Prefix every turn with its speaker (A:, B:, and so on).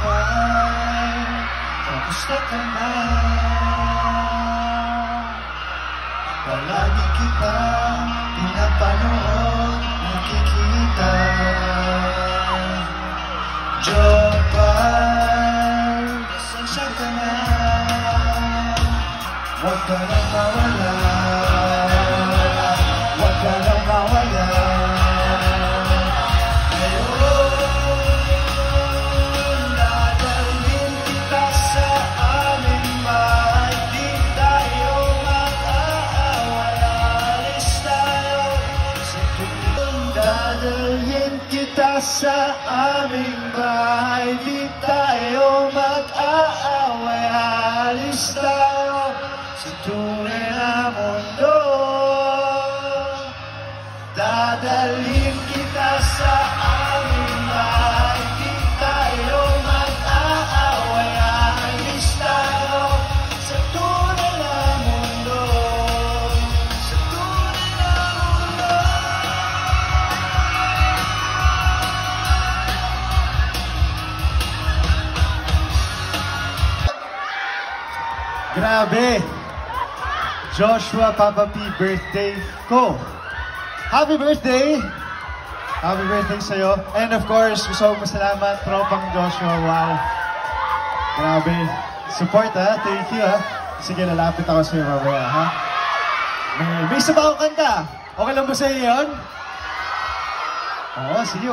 A: kapal, kamusta ka na? Palagi kitang pinapanood, nakikita. Jopal, pasensya ka na, huwag ka nang mawala, huwag ka nang mawala. Ngayon, dadalhin kita sa aming bahay, di tayo mag-aaway, alis tayo sa tulong. Dadalhin kita sa aming bahay, di tayo mag-aaway, alis tayo sa tunay na mundo. Dadalhin kita sa aming bahay, di tayo mag-aaway, alis tayo sa tunay na mundo, sa tunay na mundo.
B: Grabe! Joshua Papa P, birthday ko! Happy birthday! Happy birthday sa'yo. And of course, gusto kong masalamat, tropang Joshua. Wow! Grabe! Support ha! Thank you ha! Sige, lalapit ako sa'yo mamaya ha! May isa ba akong kanta? Okay lang ba sa'yo yun? Oo, sige.